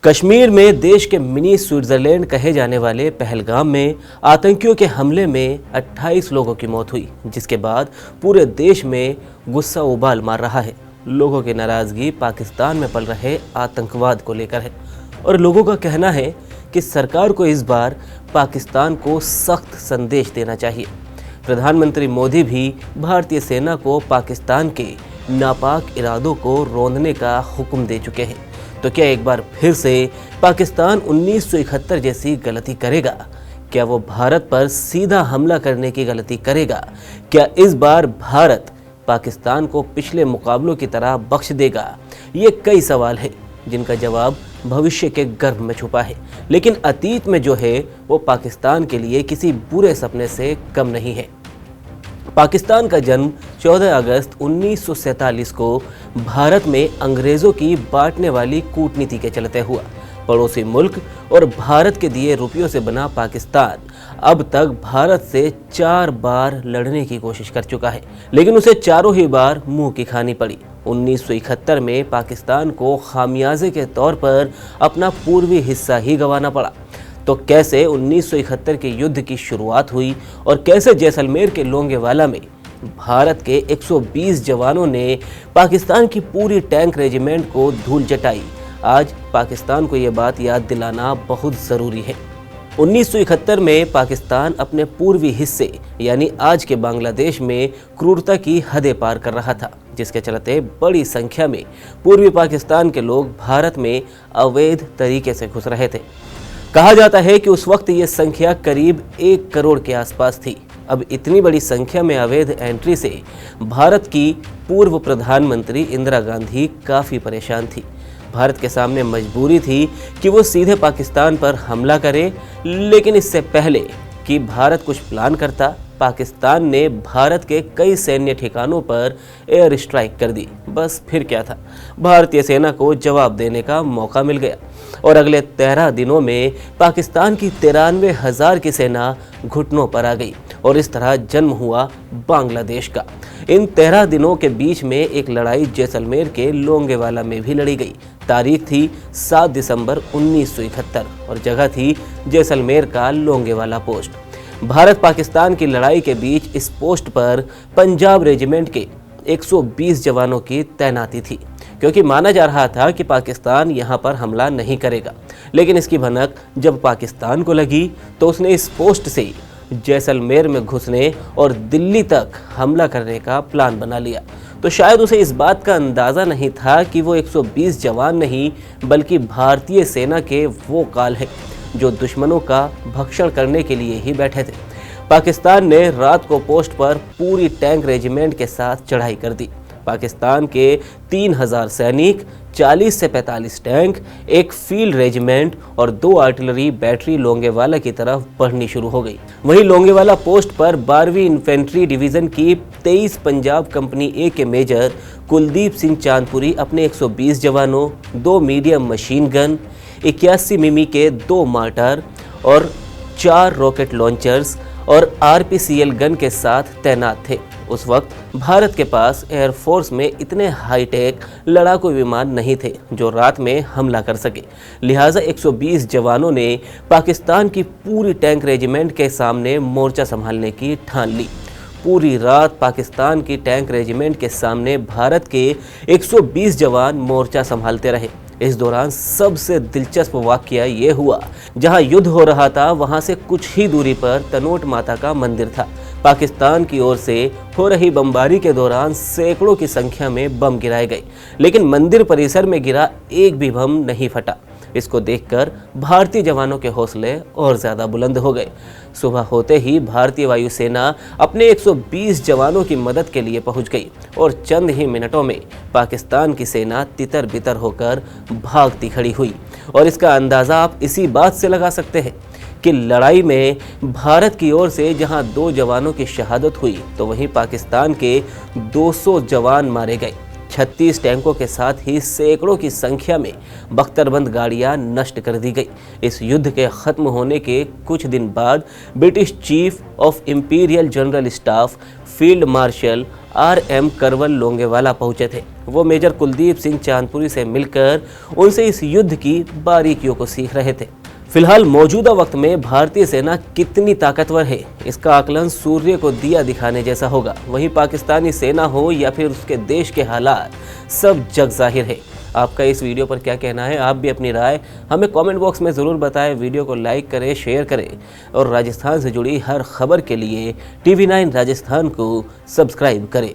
कश्मीर में देश के मिनी स्विट्जरलैंड कहे जाने वाले पहलगाम में आतंकियों के हमले में 28 लोगों की मौत हुई, जिसके बाद पूरे देश में गुस्सा उबाल मार रहा है। लोगों की नाराजगी पाकिस्तान में पल रहे आतंकवाद को लेकर है और लोगों का कहना है कि सरकार को इस बार पाकिस्तान को सख्त संदेश देना चाहिए। प्रधानमंत्री मोदी भी भारतीय सेना को पाकिस्तान के नापाक इरादों को रोंदने का हुक्म दे चुके हैं। तो क्या एक बार फिर से पाकिस्तान 1971 जैसी गलती करेगा? क्या वो भारत पर सीधा हमला करने की गलती करेगा? क्या इस बार भारत पाकिस्तान को पिछले मुकाबलों की तरह बख्श देगा? ये कई सवाल हैं जिनका जवाब भविष्य के गर्भ में छुपा है, लेकिन अतीत में जो है वो पाकिस्तान के लिए किसी बुरे सपने से कम नहीं है। पाकिस्तान का जन्म 14 अगस्त 1947 को भारत में अंग्रेज़ों की बांटने वाली कूटनीति के चलते हुआ। पड़ोसी मुल्क और भारत के दिए रुपयों से बना पाकिस्तान अब तक भारत से 4 बार लड़ने की कोशिश कर चुका है, लेकिन उसे चारों ही बार मुंह की खानी पड़ी। 1971 में पाकिस्तान को खामियाजे के तौर पर अपना पूर्वी हिस्सा ही गंवाना पड़ा। तो कैसे 1971 के युद्ध की शुरुआत हुई और कैसे जैसलमेर के लोंगेवाला में भारत के 120 जवानों ने पाकिस्तान की पूरी टैंक रेजिमेंट को धूल चटाई, आज पाकिस्तान को ये बात याद दिलाना बहुत ज़रूरी है। 1971 में पाकिस्तान अपने पूर्वी हिस्से यानी आज के बांग्लादेश में क्रूरता की हदें पार कर रहा था, जिसके चलते बड़ी संख्या में पूर्वी पाकिस्तान के लोग भारत में अवैध तरीके से घुस रहे थे। कहा जाता है कि उस वक्त ये संख्या करीब 1 करोड़ के आसपास थी। अब इतनी बड़ी संख्या में अवैध एंट्री से भारत की पूर्व प्रधानमंत्री इंदिरा गांधी काफ़ी परेशान थी। भारत के सामने मजबूरी थी कि वो सीधे पाकिस्तान पर हमला करे, लेकिन इससे पहले कि भारत कुछ प्लान करता, पाकिस्तान ने भारत के कई सैन्य ठिकानों पर एयर स्ट्राइक कर दी। बस फिर क्या था, भारतीय सेना को जवाब देने का मौका मिल गया और अगले 13 दिनों में पाकिस्तान की 93,000 की सेना घुटनों पर आ गई और इस तरह जन्म हुआ बांग्लादेश का। इन 13 दिनों के बीच में एक लड़ाई जैसलमेर के लोंगेवाला में भी लड़ी गई। तारीख थी 7 दिसंबर 1971 और जगह थी जैसलमेर का लोंगेवाला पोस्ट। भारत पाकिस्तान की लड़ाई के बीच इस पोस्ट पर पंजाब रेजिमेंट के 120 जवानों की तैनाती थी, क्योंकि माना जा रहा था कि पाकिस्तान यहाँ पर हमला नहीं करेगा। लेकिन इसकी भनक जब पाकिस्तान को लगी तो उसने इस पोस्ट से जैसलमेर में घुसने और दिल्ली तक हमला करने का प्लान बना लिया। तो शायद उसे इस बात का अंदाज़ा नहीं था कि वो 120 जवान नहीं बल्कि भारतीय सेना के वो काल हैं जो दुश्मनों का भक्षण करने के लिए ही बैठे थे। पाकिस्तान ने रात को पोस्ट पर पूरी टैंक रेजिमेंट के साथ चढ़ाई कर दी। पाकिस्तान के 3000 सैनिक, 40 से 45 टैंक, एक फील्ड रेजिमेंट और 2 आर्टिलरी बैटरी लोंगेवाला की तरफ बढ़नी शुरू हो गई। वहीं लोंगेवाला पोस्ट पर 12वीं इन्फेंट्री डिवीज़न की 23 पंजाब कंपनी ए के मेजर कुलदीप सिंह चांदपुरी अपने 120 जवानों, 2 मीडियम मशीन गन, 81 मिमी के 2 मार्टर और 4 रॉकेट लॉन्चर्स और आरपीसीएल गन के साथ तैनात थे। उस वक्त भारत के पास एयरफोर्स में इतने हाईटेक लड़ाकू विमान नहीं थे जो रात में हमला कर सके, लिहाजा 120 जवानों ने पाकिस्तान की पूरी टैंक रेजिमेंट के सामने मोर्चा संभालने की ठान ली। पूरी रात पाकिस्तान की टैंक रेजिमेंट के सामने भारत के 120 जवान मोर्चा संभालते रहे। इस दौरान सबसे दिलचस्प वाकया ये हुआ, जहां युद्ध हो रहा था वहां से कुछ ही दूरी पर तनोट माता का मंदिर था। पाकिस्तान की ओर से हो रही बमबारी के दौरान सैकड़ों की संख्या में बम गिराए गए, लेकिन मंदिर परिसर में गिरा एक भी बम नहीं फटा। इसको देखकर भारतीय जवानों के हौसले और ज़्यादा बुलंद हो गए। सुबह होते ही भारतीय वायुसेना अपने 120 जवानों की मदद के लिए पहुंच गई और चंद ही मिनटों में पाकिस्तान की सेना तितर बितर होकर भागती खड़ी हुई। और इसका अंदाज़ा आप इसी बात से लगा सकते हैं कि लड़ाई में भारत की ओर से जहां 2 जवानों की शहादत हुई तो वहीं पाकिस्तान के 200 जवान मारे गए। 36 टैंकों के साथ ही सैकड़ों की संख्या में बख्तरबंद गाड़ियां नष्ट कर दी गई। इस युद्ध के ख़त्म होने के कुछ दिन बाद British chief of imperial general staff field marshal RM. करवल लोंगेवाला पहुंचे थे वो मेजर कुलदीप सिंह चांदपुरी से मिलकर उनसे इस युद्ध की बारीकियों को सीख रहे थे। फिलहाल मौजूदा वक्त में भारतीय सेना कितनी ताकतवर है, इसका आकलन सूर्य को दिया दिखाने जैसा होगा। वहीं पाकिस्तानी सेना हो या फिर उसके देश के हालात, सब जग जाहिर है। आपका इस वीडियो पर क्या कहना है? आप भी अपनी राय हमें कमेंट बॉक्स में ज़रूर बताएं। वीडियो को लाइक करें, शेयर करें और राजस्थान से जुड़ी हर खबर के लिए TV9 राजस्थान को सब्सक्राइब करें।